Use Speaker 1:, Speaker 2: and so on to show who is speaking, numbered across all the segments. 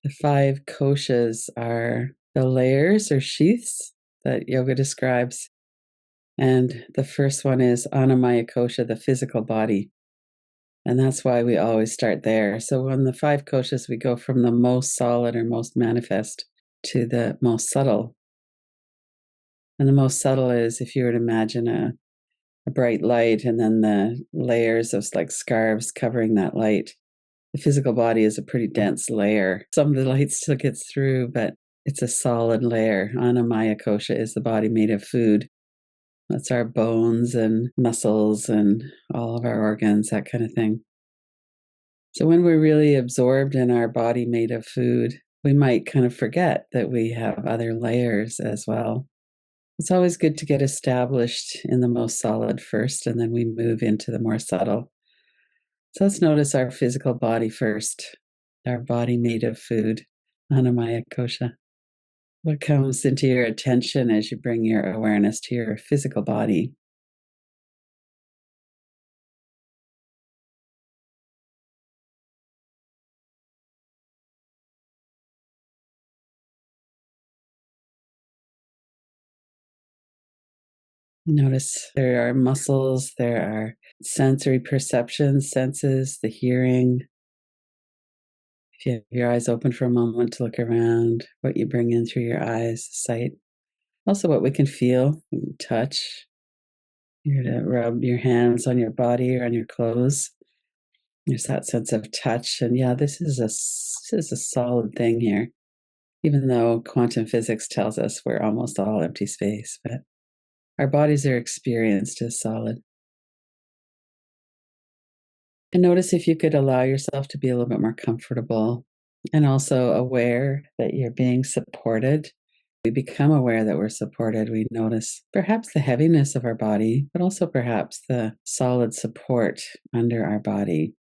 Speaker 1: The 5 koshas are the layers or sheaths that yoga describes. And the first one is Annamaya kosha, the physical body. And that's why we always start there. So on the 5 koshas, we go from the most solid or most manifest to the most subtle. And the most subtle is if you were to imagine a bright light and then the layers of like scarves covering that light. The physical body is a pretty dense layer. Some of the light still gets through, but it's a solid layer. Annamaya kosha is the body made of food. That's our bones and muscles and all of our organs, that kind of thing. So when we're really absorbed in our body made of food, we might kind of forget that we have other layers as well. It's always good to get established in the most solid first, and then we move into the more subtle. So let's notice our physical body first, our body made of food, Annamaya kosha. What comes into your attention as you bring your awareness to your physical body? Notice there are muscles, there are sensory perceptions, senses, the hearing. If you have your eyes open for a moment to look around, what you bring in through your eyes, sight. Also, what we can feel, touch. You're to rub your hands on your body or on your clothes. There's that sense of touch, and yeah, this is a solid thing here. Even though quantum physics tells us we're almost all empty space, but our bodies are experienced as solid. And notice if you could allow yourself to be a little bit more comfortable and also aware that you're being supported. We become aware that we're supported. We notice perhaps the heaviness of our body, but also perhaps the solid support under our body.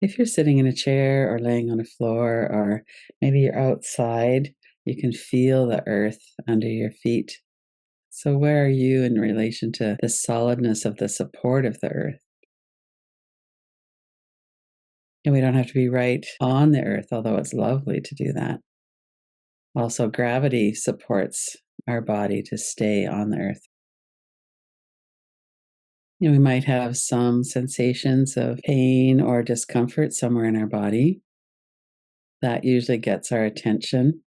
Speaker 1: If you're sitting in a chair or laying on a floor, or maybe you're outside, you can feel the earth under your feet. So, where are you in relation to the solidness of the support of the earth? And we don't have to be right on the earth, although it's lovely to do that. Also, gravity supports our body to stay on the earth. We might have some sensations of pain or discomfort somewhere in our body. That usually gets our attention.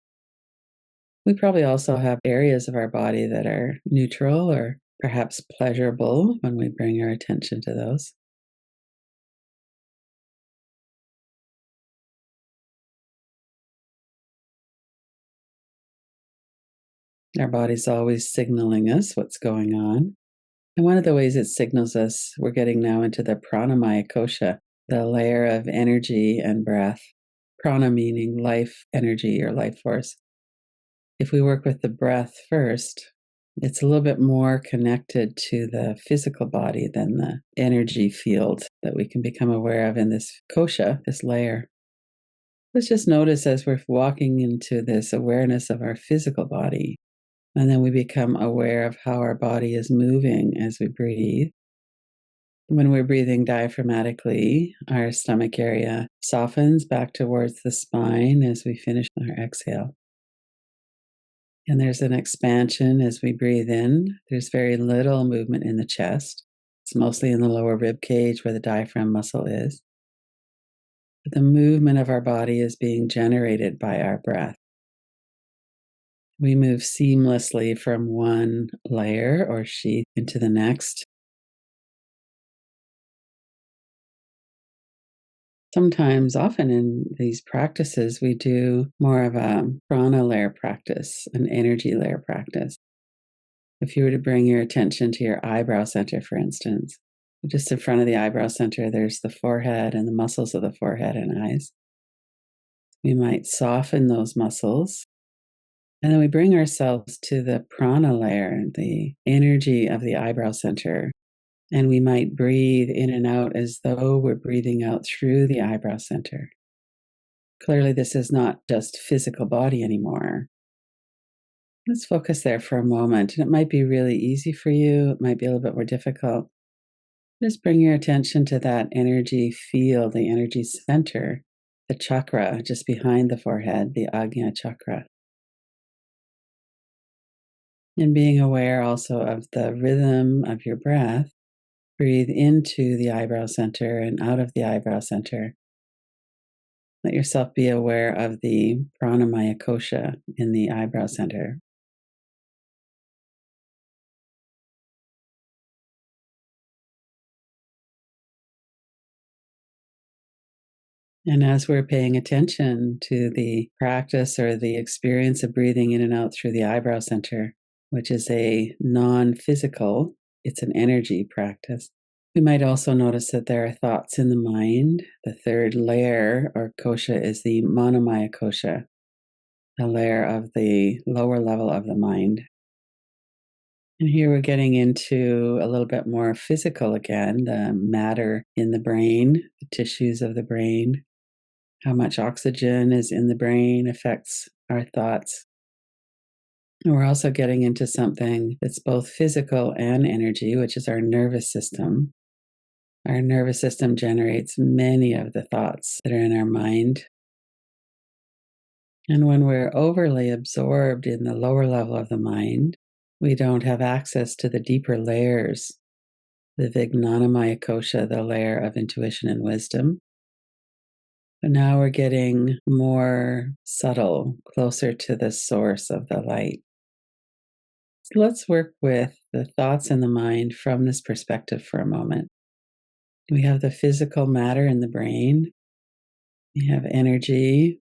Speaker 1: We probably also have areas of our body that are neutral or perhaps pleasurable when we bring our attention to those. Our body's always signaling us what's going on. And one of the ways it signals us, we're getting now into the Prana Myosha, the layer of energy and breath. Prana meaning life energy or life force. If we work with the breath first, it's a little bit more connected to the physical body than the energy field that we can become aware of in this kosha, this layer. Let's just notice as we're walking into this awareness of our physical body, and then we become aware of how our body is moving as we breathe. When we're breathing diaphragmatically, our stomach area softens back towards the spine as we finish our exhale. And there's an expansion as we breathe in. There's very little movement in the chest. It's mostly in the lower rib cage where the diaphragm muscle is. But the movement of our body is being generated by our breath. We move seamlessly from one layer or sheath into the next. Sometimes, often in these practices, we do more of a prana layer practice, an energy layer practice. If you were to bring your attention to your eyebrow center, for instance, just in front of the eyebrow center, there's the forehead and the muscles of the forehead and eyes. We might soften those muscles. And then we bring ourselves to the prana layer, the energy of the eyebrow center. And we might breathe in and out as though we're breathing out through the eyebrow center. Clearly, this is not just physical body anymore. Let's focus there for a moment. And it might be really easy for you, it might be a little bit more difficult. Just bring your attention to that energy field, the energy center the chakra just behind the forehead, the Ajna chakra. And being aware also of the rhythm of your breath. Breathe into the eyebrow center and out of the eyebrow center. Let yourself be aware of the Prana Myosha in the eyebrow center. And as we're paying attention to the practice or the experience of breathing in and out through the eyebrow center, which is a non physical, it's an energy practice, we might also notice that there are thoughts in the mind. The third layer or kosha is the Manomaya kosha, the layer of the lower level of the mind. And here we're getting into a little bit more physical again, the matter in the brain, the tissues of the brain. How much oxygen is in the brain affects our thoughts. And we're also getting into something that's both physical and energy, which is our nervous system. Our nervous system generates many of the thoughts that are in our mind. And when we're overly absorbed in the lower level of the mind, we don't have access to the deeper layers, the Vijnanamaya kosha, the layer of intuition and wisdom. But now we're getting more subtle, closer to the source of the light. So let's work with the thoughts in the mind from this perspective for a moment. We have the physical matter in the brain. We have energy.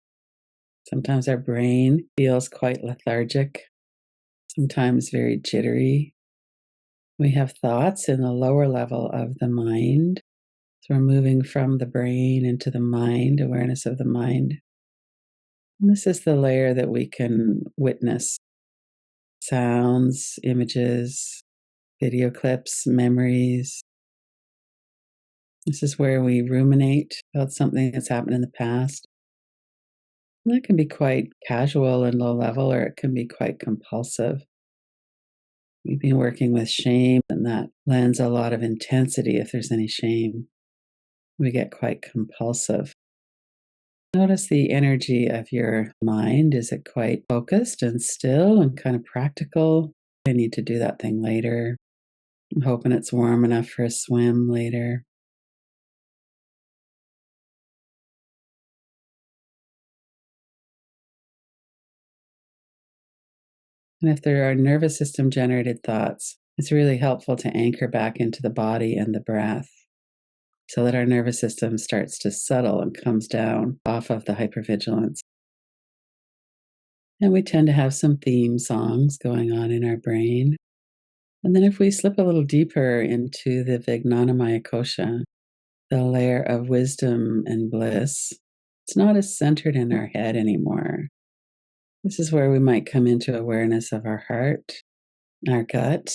Speaker 1: Sometimes our brain feels quite lethargic, sometimes very jittery. We have thoughts in the lower level of the mind. So we're moving from the brain into the mind, awareness of the mind. And this is the layer that we can witness sounds, images, video clips, memories. This is where we ruminate about something that's happened in the past. And that can be quite casual and low level, or it can be quite compulsive. We've been working with shame, and that lends a lot of intensity if there's any shame. We get quite compulsive. Notice the energy of your mind. Is it quite focused and still and kind of practical? I need to do that thing later. I'm hoping it's warm enough for a swim later. And if there are nervous system generated thoughts, it's really helpful to anchor back into the body and the breath so that our nervous system starts to settle and comes down off of the hypervigilance. And we tend to have some theme songs going on in our brain. And then if we slip a little deeper into the Vijnanamaya kosha, the layer of wisdom and bliss, it's not as centered in our head anymore. This is where we might come into awareness of our heart, our gut,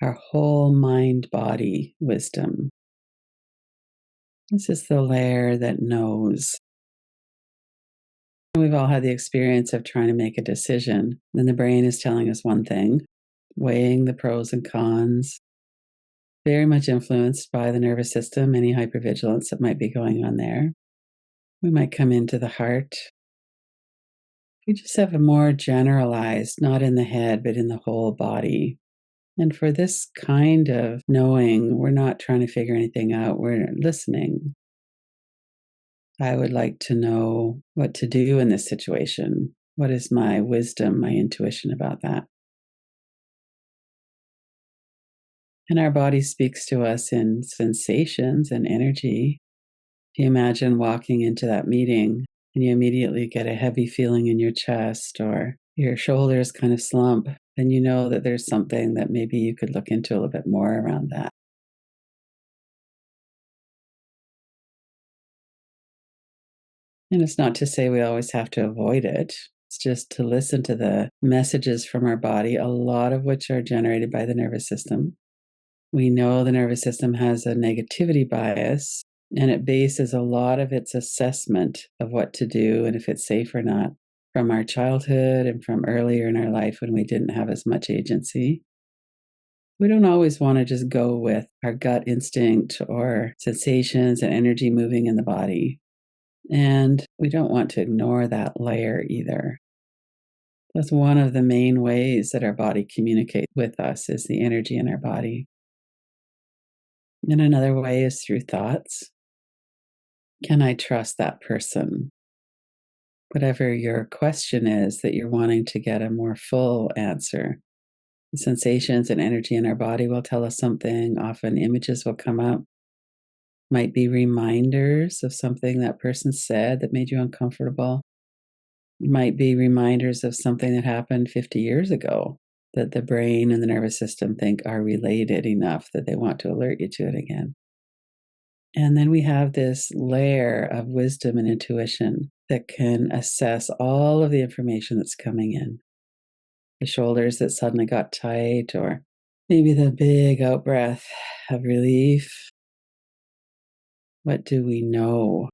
Speaker 1: our whole mind body wisdom. This is the layer that knows. We've all had the experience of trying to make a decision, and the brain is telling us one thing, weighing the pros and cons, very much influenced by the nervous system, any hypervigilance that might be going on there. We might come into the heart. We just have a more generalized, not in the head, but in the whole body. And for this kind of knowing, we're not trying to figure anything out, we're listening. I would like to know what to do in this situation. What is my wisdom, my intuition about that? And our body speaks to us in sensations and energy. If you imagine walking into that meeting and you immediately get a heavy feeling in your chest or your shoulders kind of slump, then you know that there's something that maybe you could look into a little bit more around that. And it's not to say we always have to avoid it. It's just to listen to the messages from our body, a lot of which are generated by the nervous system. We know the nervous system has a negativity bias, and it bases a lot of its assessment of what to do and if it's safe or not from our childhood and from earlier in our life when we didn't have as much agency. We don't always want to just go with our gut instinct or sensations and energy moving in the body. And we don't want to ignore that layer either. That's one of the main ways that our body communicates with us is the energy in our body. And another way is through thoughts. Can I trust that person? Whatever your question is that you're wanting to get a more full answer. The sensations and energy in our body will tell us something. Often images will come up, might be reminders of something that person said that made you uncomfortable. Might be reminders of something that happened 50 years ago that the brain and the nervous system think are related enough that they want to alert you to it again. And then we have this layer of wisdom and intuition that can assess all of the information that's coming in. The shoulders that suddenly got tight, or maybe the big out breath of relief. What do we know?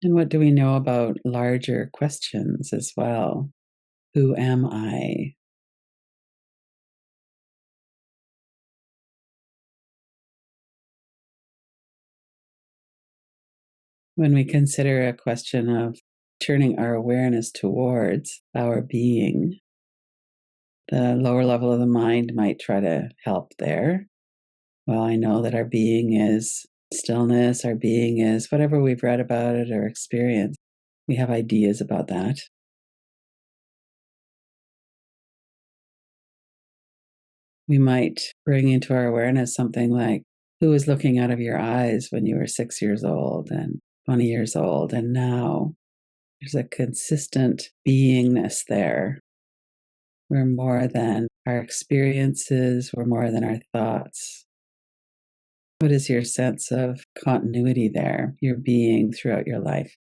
Speaker 1: And what do we know about larger questions as well? Who am I? When we consider a question of turning our awareness towards our being, the lower level of the mind might try to help there. Well, I know that our being is stillness, our being is whatever we've read about it or experienced. We have ideas about that. We might bring into our awareness something like, who was looking out of your eyes when you were 6 years old and 20 years old, and now there's a consistent beingness there. We're more than our experiences, we're more than our thoughts. What is your sense of continuity there, your being throughout your life?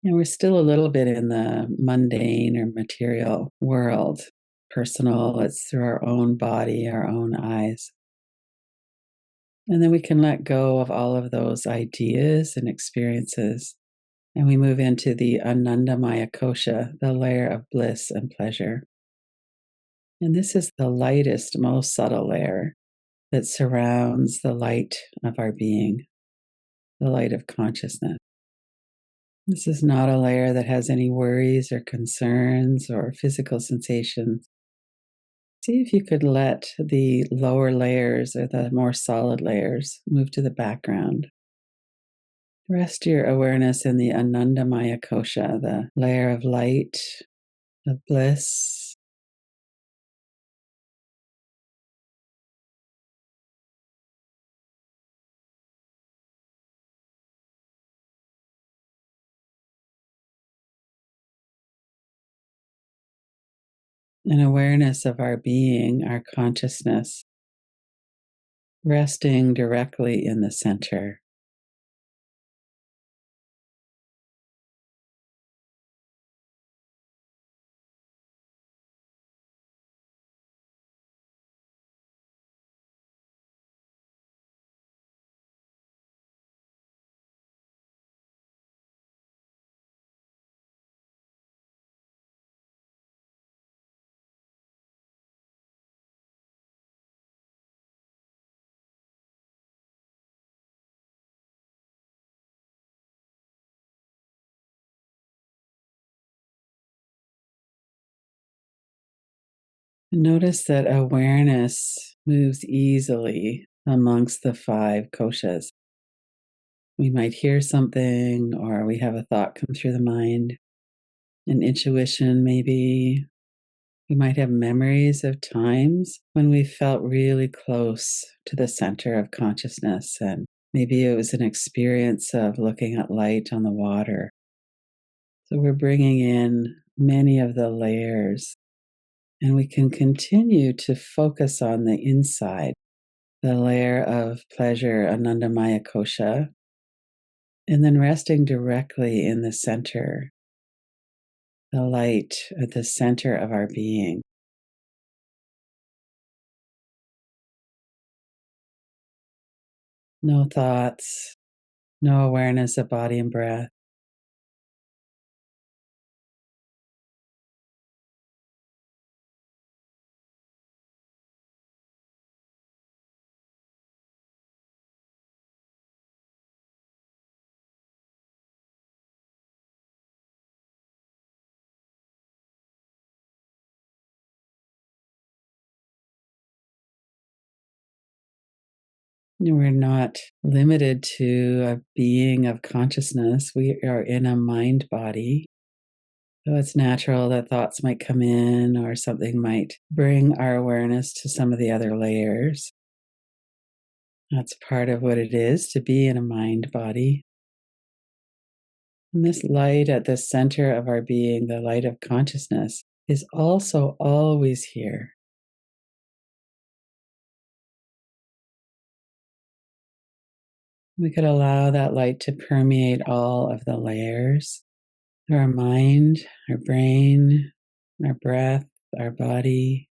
Speaker 1: And we're still a little bit in the mundane or material world. Personal, it's through our own body, our own eyes. And then we can let go of all of those ideas and experiences. And we move into the Anandamaya Kosha, the layer of bliss and pleasure. And this is the lightest, most subtle layer that surrounds the light of our being, the light of consciousness. This is not a layer that has any worries or concerns or physical sensations. See if you could let the lower layers or the more solid layers move to the background. Rest your awareness in the Anandamaya Kosha, the layer of light, of bliss. An awareness of our being, our consciousness, resting directly in the center. Notice that awareness moves easily amongst the five koshas. We might hear something, or we have a thought come through the mind, an intuition maybe. We might have memories of times when we felt really close to the center of consciousness, and maybe it was an experience of looking at light on the water. So we're bringing in many of the layers, and we can continue to focus on the inside, the layer of pleasure, Anandamaya Kosha, and then resting directly in the center, the light at the center of our being. No thoughts, no awareness of body and breath. We're not limited to a being of consciousness. We are in a mind body. So it's natural that thoughts might come in or something might bring our awareness to some of the other layers. That's part of what it is to be in a mind body. And this light at the center of our being, the light of consciousness, is also always here. We could allow that light to permeate all of the layers through our mind, our brain, our breath, our body.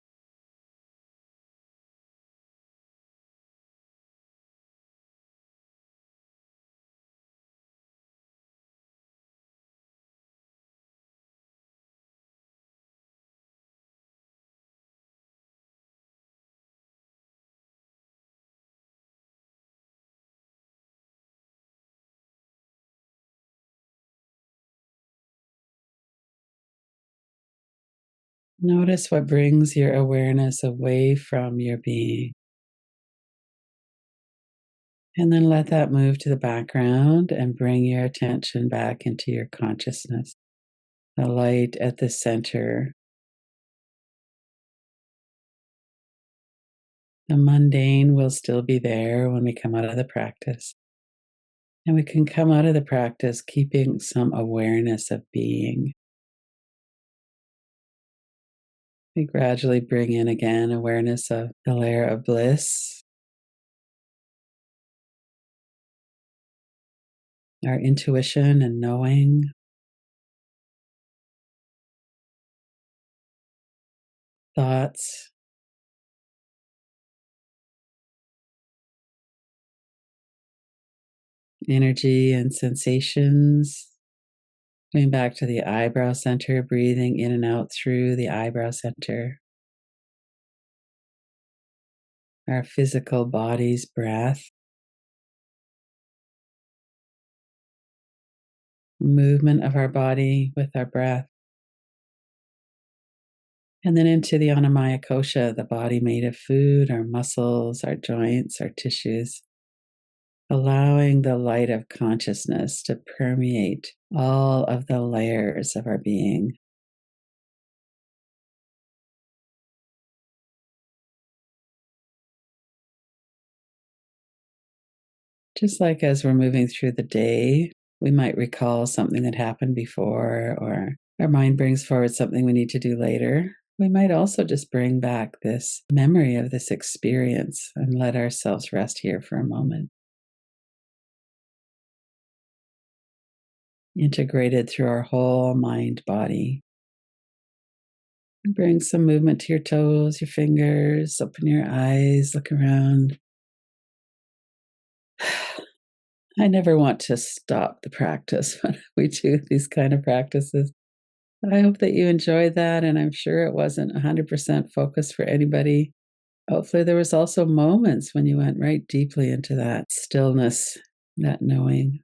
Speaker 1: Notice what brings your awareness away from your being. And then let that move to the background and bring your attention back into your consciousness. The light at the center. The mundane will still be there when we come out of the practice. And we can come out of the practice keeping some awareness of being. We gradually bring in again awareness of the layer of bliss, our intuition and knowing, thoughts, energy and sensations. Going back to the eyebrow center, breathing in and out through the eyebrow center. Our physical body's breath. Movement of our body with our breath. And then into the Annamaya Kosha, the body made of food, our muscles, our joints, our tissues. Allowing the light of consciousness to permeate all of the layers of our being. Just like as we're moving through the day, we might recall something that happened before, or our mind brings forward something we need to do later. We might also just bring back this memory of this experience and let ourselves rest here for a moment. Integrated through our whole mind body. Bring some movement to your toes, your fingers, open your eyes, look around. I never want to stop the practice when we do these kind of practices. I hope that you enjoyed that, and I'm sure it wasn't 100% focused for anybody. Hopefully, there was also moments when you went right deeply into that stillness, that knowing.